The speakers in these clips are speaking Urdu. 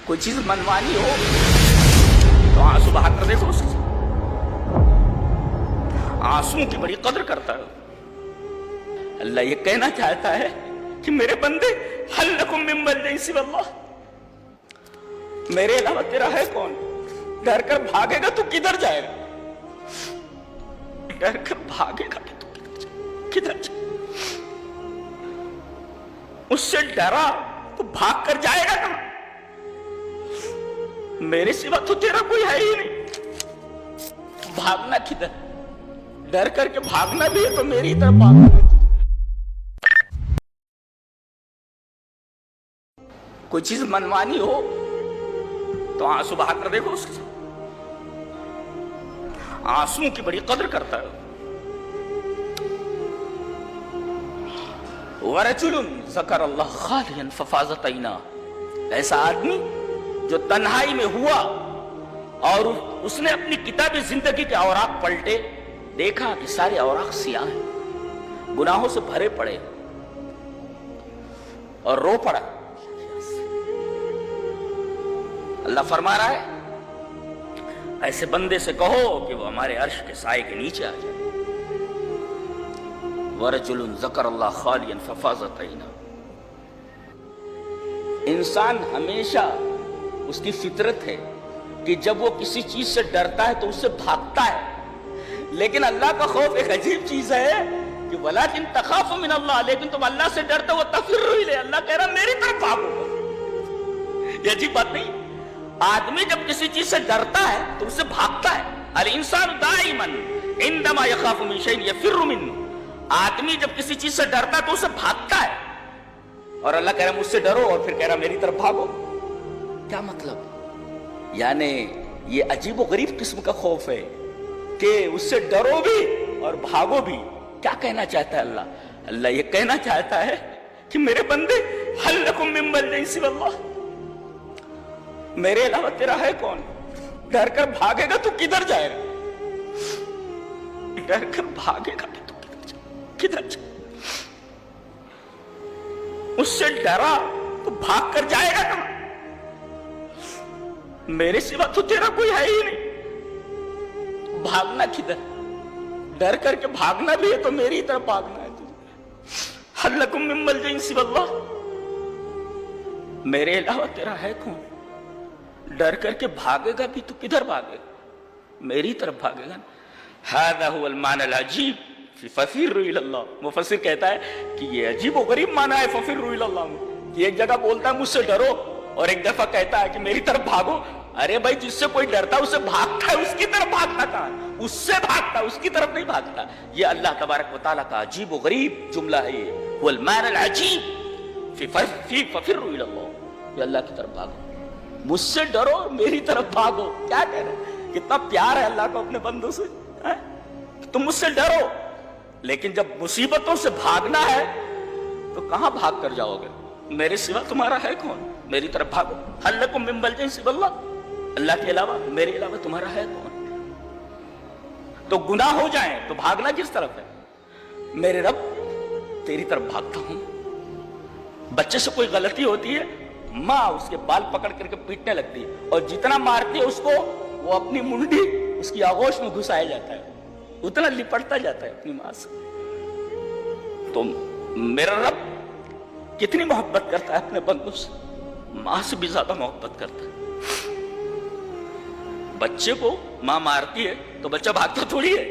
کوئی چیز منوانی ہو تو آنسو بہا کر دیکھو اس کی، آنسو کی بڑی قدر کرتا ہے اللہ۔ یہ کہنا چاہتا ہے کہ میرے بندے حل لکم من ملجأ سوی اللہ، میرے علاوہ تیرا ہے کون؟ ڈر کر بھاگے گا تو کدھر جائے گا؟ ڈر کر بھاگے گا کہ تو کدھر جائے؟ اس سے ڈرا تو بھاگ کر جائے گا کہاں؟ میرے سوا تو تیرا کوئی ہے ہی نہیں، بھاگنا کدھر؟ ڈر کر کے بھاگنا بھی ہے تو میری طرف بھاگنا ہے۔ کوئی چیز منوانی ہو تو آنسو بہا کر دیکھو اس کی، آنسو کی بڑی قدر کرتا ہے۔ وَرَجُلٌ ذَكَرَ اللَّهَ خَالِيًا فَفَاضَتْ عَيْنَاهُ، ایسا آدمی جو تنہائی میں ہوا اور اس نے اپنی کتاب زندگی کے اوراق پلٹے، دیکھا کہ سارے اوراق سیاہ ہیں، گناہوں سے بھرے پڑے، اور رو پڑا۔ اللہ فرما رہا ہے ایسے بندے سے کہو کہ وہ ہمارے عرش کے سائے کے نیچے آ جائے۔ وَرَجُلٌ ذَكَرَ اللَّهَ خَالِيًا فَفَاضَتْ عَيْنَاهُ، انسان ہمیشہ اس کی فطرت ہے کہ جب وہ کسی چیز سے ڈرتا ہے تو اس سے بھاگتا ہے، لیکن اللہ کا خوف ایک عجیب چیز ہے کہ وَلَكِنْ تَخَافُ مِنَ اللَّهِ، لیکن تم اللہ سے ڈرتے ہو تَفِرُّ إِلَيْهِ، اللہ کہہ رہا میری طرف بھاگو۔ یہ عجیب بات نہیں؟ آدمی جب کسی چیز سے ڈرتا ہے تو اس سے بھاگتا ہے۔ الانسان دائما عندما يخاف من شيء يفر منه، آدمی جب کسی چیز سے ڈرتا ہے تو اسے بھاگتا ہے، اور اللہ کہہ رہا مجھ سے ڈرو اور پھر کہہ رہا میری طرف بھاگو۔ کیا مطلب؟ یعنی یہ عجیب و غریب قسم کا خوف ہے کہ اس سے ڈرو بھی اور بھاگو بھی۔ کیا کہنا چاہتا ہے اللہ؟ اللہ یہ کہنا چاہتا ہے کہ میرے بندے حل لکم من ملجأ سوی اللہ، میرے علاوہ تیرا ہے کون؟ ڈر کر بھاگے گا تو کدھر جائے گا؟ ڈر کر بھاگے گا تو کدھر جائے؟ اس سے ڈرا تو بھاگ کر جائے گا کہاں؟ میرے سوا تو تیرا کوئی ہے ہی نہیں، بھاگنا کدھر؟ ڈر کر کے بھاگنا بھی ہے تو میری طرف بھاگنا ہے۔ حل لکم من ملجأ سوی اللہ، میرے علاوہ تیرا ہے کون؟ ڈر کر کے بھاگے گا بھی تو کدھر بھاگے گا؟ میری طرف بھاگے گا۔ هذا هو المعنى العجيب في ففروا الى الله، مفسر کہتا ہے کہ یہ عجیب و غریب معنی ہے ففروا الى الله، کہ ایک جگہ بولتا ہے مجھ سے ڈرو اور ایک دفعہ کہتا ہے کہ میری طرف بھاگو۔ ارے بھائی جس سے کوئی ڈرتا ہے اسے بھاگتا ہے، اس کی طرف بھاگتا کہاں؟ اس سے بھاگتا ہے، اس کی طرف نہیں بھاگتا۔ یہ اللہ تبارک و تعالیٰ کا عجیب و غریب جملہ ہے، یہ هو المعنى العجيب في ففروا الى الله، یہ اللہ کی طرف بھاگو، مجھ سے ڈرو میری طرف بھاگو۔ کیا کہہ رہے ہیں؟ کتنا پیار ہے اللہ کو اپنے بندوں سے، تم مجھ سے ڈرو، لیکن جب مصیبتوں سے بھاگنا ہے تو کہاں بھاگ کر جاؤ گے؟ میرے سوا تمہارا ہے کون؟ میری طرف بھاگو۔ حل لکم من ملجأ سوی اللہ، اللہ کے علاوہ میرے علاوہ تمہارا ہے کون؟ تو گناہ ہو جائیں تو بھاگنا کس طرف ہے؟ میرے رب تیری طرف بھاگتا ہوں۔ بچے سے کوئی غلطی ہوتی ہے، ماں اس کے بال پکڑ کر کے پیٹنے لگتی ہے، اور جتنا مارتی ہے اس کو وہ اپنی منڈی اس کی آغوش میں گھسایا جاتا ہے، اتنا لپٹتا جاتا ہے اپنی ماں سے۔ تو میرا رب کتنی محبت کرتا ہے اپنے بندوں سے، ماں سے بھی زیادہ محبت کرتا ہے۔ بچے کو ماں مارتی ہے تو بچہ بھاگتا تھوڑی ہے،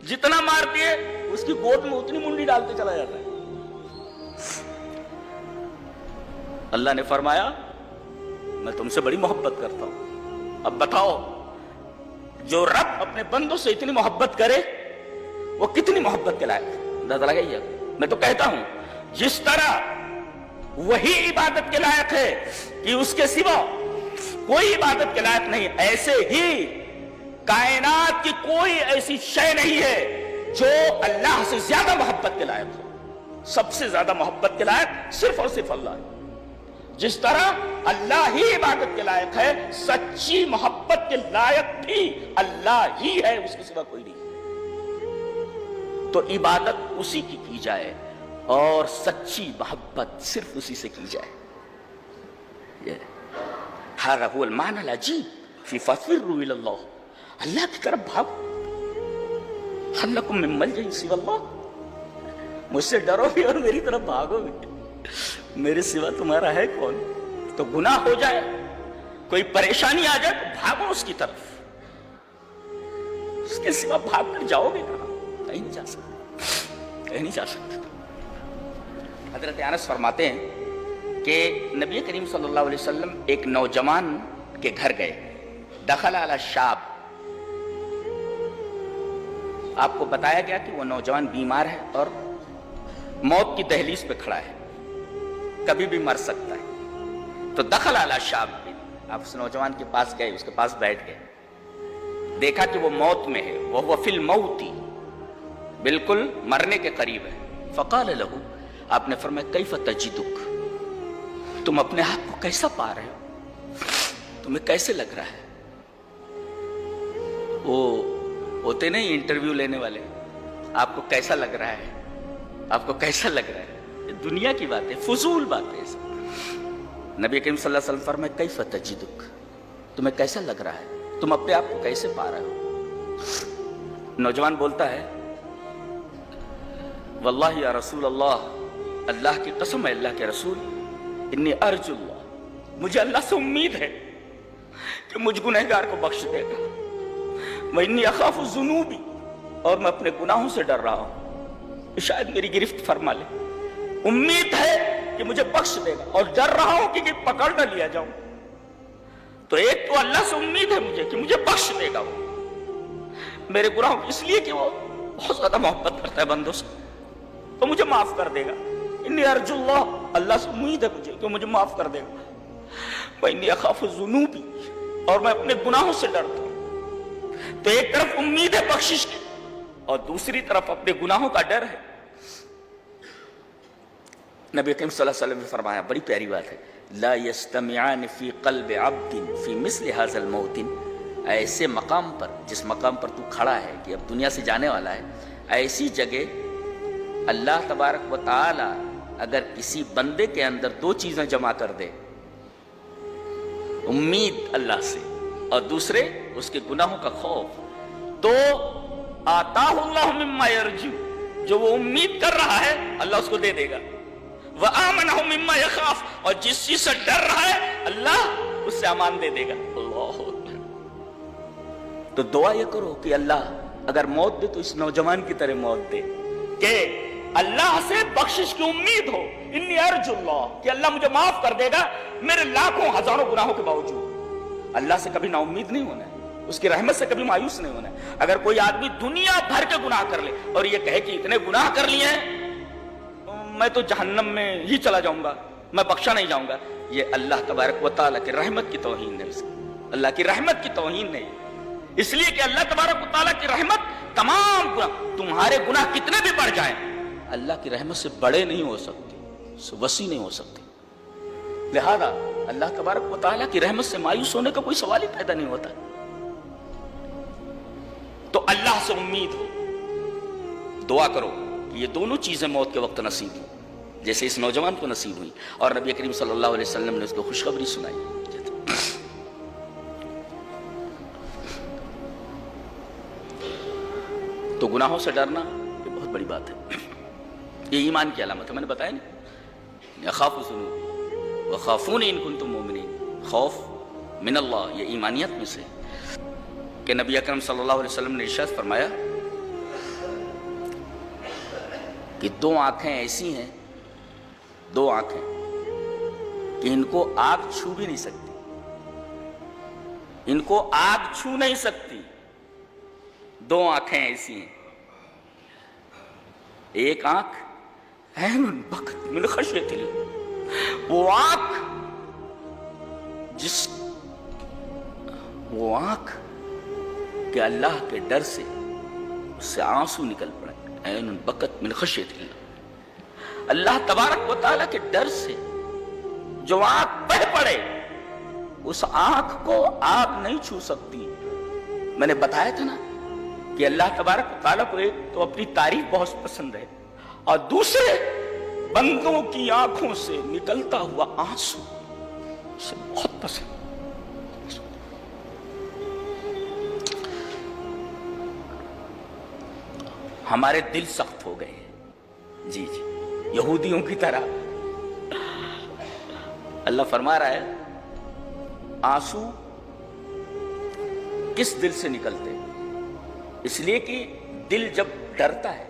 جتنا مارتی ہے اس کی گود میں اتنی منڈی ڈالتے چلا جاتا ہے۔ اللہ نے فرمایا میں تم سے بڑی محبت کرتا ہوں۔ اب بتاؤ جو رب اپنے بندوں سے اتنی محبت کرے وہ کتنی محبت کے لائق ہے؟ اندازہ لگائیے۔ میں تو کہتا ہوں جس طرح وہی عبادت کے لائق ہے کہ اس کے سوا کوئی عبادت کے لائق نہیں، ایسے ہی کائنات کی کوئی ایسی شے نہیں ہے جو اللہ سے زیادہ محبت کے لائق ہو۔ سب سے زیادہ محبت کے لائق صرف اور صرف اللہ ہے۔ جس طرح اللہ ہی عبادت کے لائق ہے، سچی محبت کے لائق بھی اللہ ہی ہے، اس کے سوا کوئی نہیں۔ تو عبادت اسی کی جائے اور سچی محبت صرف اسی سے کی جائے۔ هذا هو المعنى العجیب فی ففروا الی اللہ، اللہ کی طرف بھاگو. هل لکم من ملجأ سوی اللہ، مجھ سے ڈرو بھی اور میری طرف بھاگو بھی. میرے سوا تمہارا ہے کون؟ تو گناہ ہو جائے، کوئی پریشانی آ جائے تو بھاگو اس کی طرف، اس کے سوا بھاگ کر جاؤ گے کہاں؟ کہیں نہیں جا سکتے، کہیں نہیں جا سکتے. حضرت انس فرماتے ہیں کہ نبی کریم صلی اللہ علیہ وسلم ایک نوجوان کے گھر گئے. دخل علی شاب، آپ کو بتایا گیا کہ وہ نوجوان بیمار ہے اور موت کی دہلیز پہ کھڑا ہے، کبھی بھی مر سکتا ہے. تو دخل علی شاب، آپ اس نوجوان کے پاس گئے، اس کے پاس بیٹھ گئے، دیکھا کہ وہ موت میں ہے، وہ فی الموت، بالکل مرنے کے قریب ہے. فقال لہ، آپ نے فرمایا کیف تجدک، تم اپنے آپ کو کیسا پا رہے ہو، تمہیں کیسے لگ رہا ہے؟ وہ ہوتے نہیں انٹرویو لینے والے، آپ کو کیسا لگ رہا ہے، آپ کو کیسا لگ رہا ہے؟ یہ دنیا کی بات ہے، فضول بات ہے. نبی کریم صلی اللہ علیہ وسلم فرمائے کیف تجدک، تمہیں کیسا لگ رہا ہے، تم اپنے آپ کو کیسے پا رہے ہو؟ نوجوان بولتا ہے واللہ یا رسول اللہ، اللہ کی قسم ہے اللہ کے رسول، انی ارجو اللہ، مجھے اللہ سے امید ہے کہ مجھ گنہگار کو بخش دے گا. وانی اخاف الذنوب، اور میں اپنے گناہوں سے ڈر رہا ہوں شاید میری گرفت فرما لے. امید ہے کہ مجھے بخش دے گا اور ڈر رہا ہوں کہ پکڑ نہ لیا جاؤں. تو ایک تو اللہ سے امید ہے مجھے کہ مجھے بخش دے گا وہ میرے گناہوں، اس لیے کہ وہ بہت زیادہ محبت کرتا ہے بندوں سے، تو مجھے معاف کر دے گا. انی ارجو اللہ، اللہ سے امید ہے مجھے کہ مجھے معاف کر دے گا. وانی اخاف الذنوب، اور میں اپنے گناہوں سے ڈرتا ہوں. تو ایک طرف امید ہے بخشش کی اور دوسری طرف اپنے گناہوں کا ڈر ہے. نبی کریم صلی اللہ علیہ وسلم نے فرمایا، بڑی پیاری بات ہے، لا یجتمعان فی قلب عبد فی مثل هذا الموت، ایسے مقام پر، جس مقام پر تو کھڑا ہے کہ اب دنیا سے جانے والا ہے، ایسی جگہ اللہ تبارک و تعالی اگر کسی بندے کے اندر دو چیزیں جمع کر دے، امید اللہ سے اور دوسرے اس کے گناہوں کا خوف، تو آتاہ اللہ مما یرجو، جو وہ امید کر رہا ہے اللہ اس کو دے دے گا. وآمنہ مما یخاف، اور جس چیز سے ڈر رہا ہے اللہ اس سے امان دے دے گا. اللہ اکبر. تو دعا یہ کرو کہ اللہ اگر موت دے تو اس نوجوان کی طرح موت دے، کہ اللہ سے بخشش کی امید ہو. انی ارجو اللہ، کہ اللہ مجھے معاف کر دے گا میرے لاکھوں ہزاروں گناہوں کے باوجود. اللہ سے کبھی نا امید نہیں ہونا ہے، اس کی رحمت سے کبھی مایوس نہیں ہونا ہے. اگر کوئی آدمی دنیا بھر کے گناہ کر لے اور یہ کہے کہ اتنے گناہ کر لیے ہیں میں تو جہنم میں ہی چلا جاؤں گا، میں بخشا نہیں جاؤں گا، یہ اللہ تبارک و تعالیٰ کی رحمت کی توہین ہے. اللہ کی رحمت کی توہین نہیں، اس لیے کہ اللہ تبارک و تعالیٰ کی رحمت تمام گناہ، تمہارے گناہ کتنے بھی بڑھ جائیں اللہ کی رحمت سے بڑے نہیں ہو سکتے، وسیع نہیں ہو سکتے. لہذا اللہ تبارک و تعالیٰ کی رحمت سے مایوس ہونے کا کوئی سوال ہی پیدا نہیں ہوتا. تو اللہ سے امید ہو، دعا کرو کہ یہ دونوں چیزیں موت کے وقت نصیب ہوں، جیسے اس نوجوان کو نصیب ہوئی اور نبی کریم صلی اللہ علیہ وسلم نے اس کو خوشخبری سنائی. تو گناہوں سے ڈرنا یہ بہت بڑی بات ہے، یہ ایمان کی علامت ہے. میں نے بتایا نہیں، اخاف الذنوب وخافون ان کنتم مؤمنین، خوف من اللہ یہ ایمانیت میں سے. کہ نبی اکرم صلی اللہ علیہ وسلم نے ارشاد فرمایا کہ دو آنکھیں ایسی ہیں، دو آنکھیں کہ ان کو آگ چھو بھی نہیں سکتی، ان کو آگ چھو نہیں سکتی. دو آنکھیں ایسی ہیں، ایک آنکھ عین بکت من خشیت اللہ، وہ آنکھ کہ اللہ کے ڈر سے اس سے آنسو نکل پڑے، عین بکت من خشیت اللہ. اللہ تبارک و تعالیٰ کے ڈر سے جو آنکھ بہہ پڑے اس آنکھ کو آگ نہیں چھو سکتی. میں نے بتایا تھا نا کہ اللہ تبارک و تعالیٰ کو ایک تو اپنی تعریف بہت پسند ہے اور دوسرے بندوں کی آنکھوں سے نکلتا ہوا آنسو اسے بہت پسند. ہمارے دل سخت ہو گئے ہیں، جی جی یہودیوں کی طرح۔ اللہ فرما رہا ہے آنسو کس دل سے نکلتے؟ اس لیے کہ دل جب ڈرتا ہے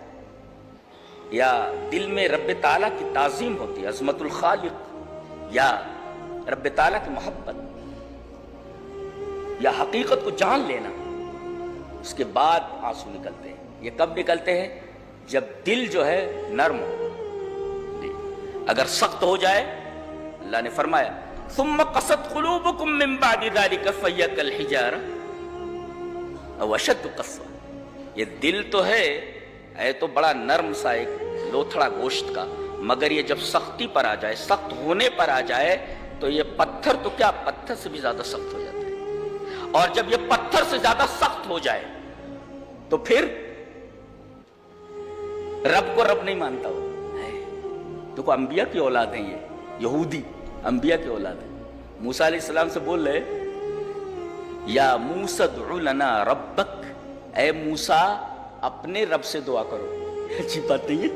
یا دل میں رب تعالیٰ کی تعظیم ہوتی ہے، عظمت الخالق یا رب تعالیٰ کی محبت یا حقیقت کو جان لینا، اس کے بعد آنسو نکلتے ہیں۔ یہ کب نکلتے ہیں؟ جب دل جو ہے نرم ہو۔ اگر سخت ہو جائے، اللہ نے فرمایا ثم قست قلوبکم من بعد ذلك فہی کالحجارہ او اشد قسوہ۔ یہ دل تو ہے تو بڑا نرم سا ایک لوتھڑا گوشت کا، مگر یہ جب سختی پر آ جائے، سخت ہونے پر آ جائے تو یہ پتھر تو کیا، پتھر سے بھی زیادہ سخت ہو جاتا ہے۔ اور جب یہ پتھر سے زیادہ سخت ہو جائے تو پھر رب کو رب نہیں مانتا ہو۔ دیکھو انبیاء کی اولاد ہیں، یہ یہودی انبیاء کی اولاد ہیں۔ موسیٰ علیہ السلام سے بول رہے یا موسیٰ ادع لنا ربک، اے موسیٰ اپنے رب سے دعا کرو۔ اچھی بات نہیں ہے؟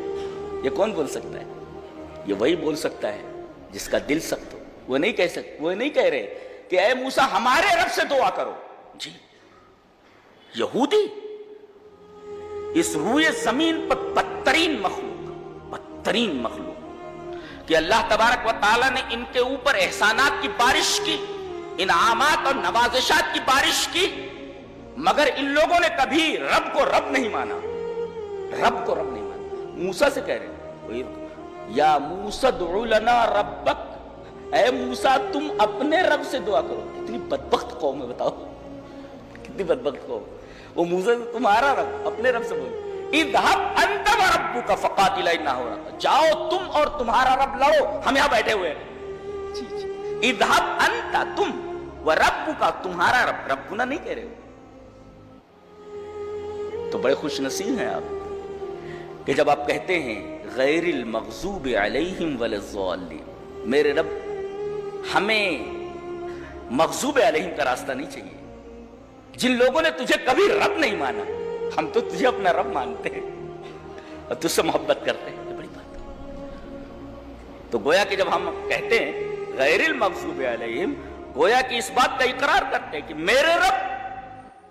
یہ کون بول سکتا ہے؟ یہ وہی بول سکتا ہے جس کا دل سخت ہو۔ وہ نہیں کہہ سکتے، وہ نہیں کہہ رہے کہ اے موسیٰ ہمارے رب سے دعا کرو۔ جی یہودی اس روئے زمین پر بدترین مخلوق کہ اللہ تبارک و تعالیٰ نے ان کے اوپر احسانات کی بارش کی، انعامات اور نوازشات کی بارش کی، مگر ان لوگوں نے کبھی رب کو رب نہیں مانا، رب کو رب نہیں مانا۔ موسیٰ سے کہہ رہے ہیں یا موسیٰ ادع لنا ربک، اے موسیٰ تم اپنے رب سے دعا کرو۔ کتنی بدبخت قوم ہے، بتاؤ کتنی بدبخت قوم۔ وہ موسیٰ تمہارا رب اپنے رب سے بولو اذهب انت وربک فقاتلا انا هنا، جاؤ تم اور تمہارا رب لڑو، ہم یہاں بیٹھے ہوئے ہیں۔ اذهب انت، تم، وربک، تمہارا رب، ربنا نہیں کہہ رہے ہو۔ تو بڑے خوش نصیب ہیں آپ کہ جب آپ کہتے ہیں غیر المغضوب علیہم ولا الضالین، میرے رب ہمیں مغضوب علیہم کا راستہ نہیں چاہیے۔ جن لوگوں نے تجھے کبھی رب نہیں مانا، ہم تو تجھے اپنا رب مانتے ہیں اور تجھ سے محبت کرتے ہیں، یہ بڑی بات ہے۔ تو گویا کہ جب ہم کہتے ہیں غیر المغضوب علیہم، گویا کہ اس بات کا اقرار کرتے ہیں کہ میرے رب،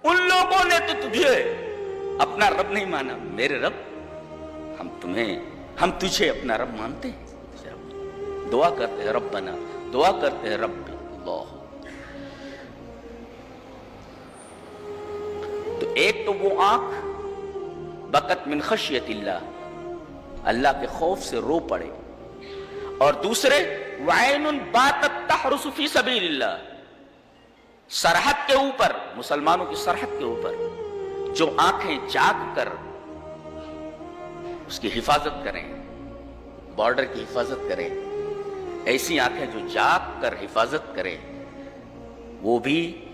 ان لوگوں نے تو تجھے اپنا رب نہیں مانا، میرے رب ہم تجھے اپنا رب مانتے ہیں۔ دعا کرتے ہیں ربنا، دعا کرتے ہیں رب اللہ۔ تو ایک تو وہ آنکھ بکت من خشیت اللہ، اللہ کے خوف سے رو پڑے، اور دوسرے وعین باتت تحرس فی سبیل اللہ، سرحد کے اوپر، مسلمانوں کی سرحد کے اوپر جو آنکھیں جاگ کر اس کی حفاظت کریں، بارڈر کی حفاظت کریں، ایسی آنکھیں جو جاگ کر حفاظت کریں، وہ بھی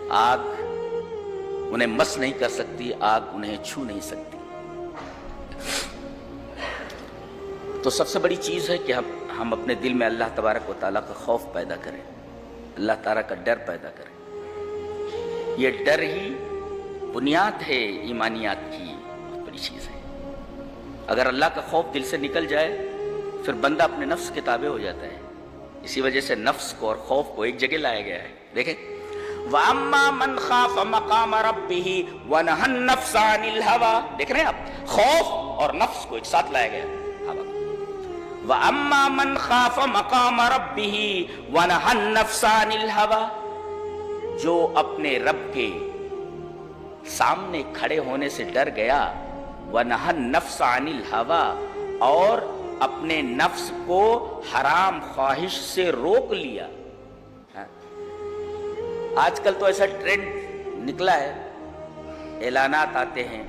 آگ انہیں مس نہیں کر سکتی، آگ انہیں چھو نہیں سکتی۔ تو سب سے بڑی چیز ہے کہ ہم اپنے دل میں اللہ تبارک و تعالیٰ کا خوف پیدا کریں، اللہ تعالیٰ کا ڈر پیدا کریں۔ یہ ڈر ہی بنیاد ہے ایمانیات کی، بہت بڑی چیز ہے۔ اگر اللہ کا خوف دل سے نکل جائے پھر بندہ اپنے نفس کے تابع ہو جاتا ہے۔ اسی وجہ سے نفس کو اور خوف کو ایک جگہ لایا گیا ہے۔ دیکھیں وَأَمَّا مَنْ خَافَ مَقَامَ رَبِّهِ وَنَهَى النَّفْسَ عَنِ الْهَوَىٰ، دیکھ رہے ہیں آپ، خوف اور نفس کو ایک ساتھ لایا گیا ہے۔ وَأَمَّا مَنْ خَافَ مَقَامَ رَبِّهِ وَنَهَى النَّفْسَ عَنِ الْهَوَىٰ، جو اپنے رب کے سامنے کھڑے ہونے سے ڈر گیا، وَنَهَى النَّفْسَ عَنِ الْهَوَىٰ، اور اپنے نفس کو حرام خواہش سے روک لیا۔ آج کل تو ایسا ٹرینڈ نکلا ہے، اعلانات آتے ہیں،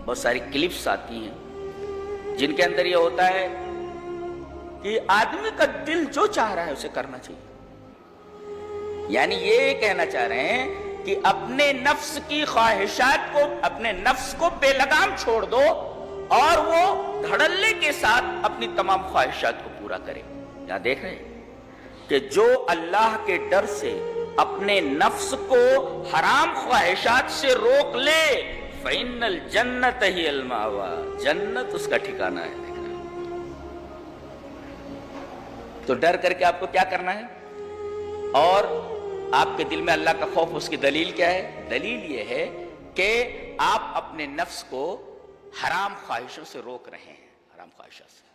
بہت ساری کلپس آتی ہیں جن کے اندر یہ ہوتا ہے کہ آدمی کا دل جو چاہ رہا ہے اسے کرنا چاہیے۔ یعنی یہ کہنا چاہ رہے ہیں کہ اپنے نفس کی خواہشات کو، اپنے نفس کو بے لگام چھوڑ دو اور وہ دھڑلے کے ساتھ اپنی تمام خواہشات کو پورا کرے۔ یہاں دیکھ رہے ہیں کہ جو اللہ کے ڈر سے اپنے نفس کو حرام خواہشات سے روک لے، فَإِنَّ الْجَنَّةَ هِيَ الْمَأْوَىٰ، جنت اس کا ٹھکانہ ہے. تو ڈر کر کے آپ کو کیا کرنا ہے؟ اور آپ کے دل میں اللہ کا خوف، اس کی دلیل کیا ہے؟ دلیل یہ ہے کہ آپ اپنے نفس کو حرام خواہشوں سے روک رہے ہیں، حرام خواہشات سے،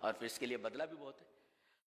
اور پھر اس کے لیے بدلہ بھی بہت ہے.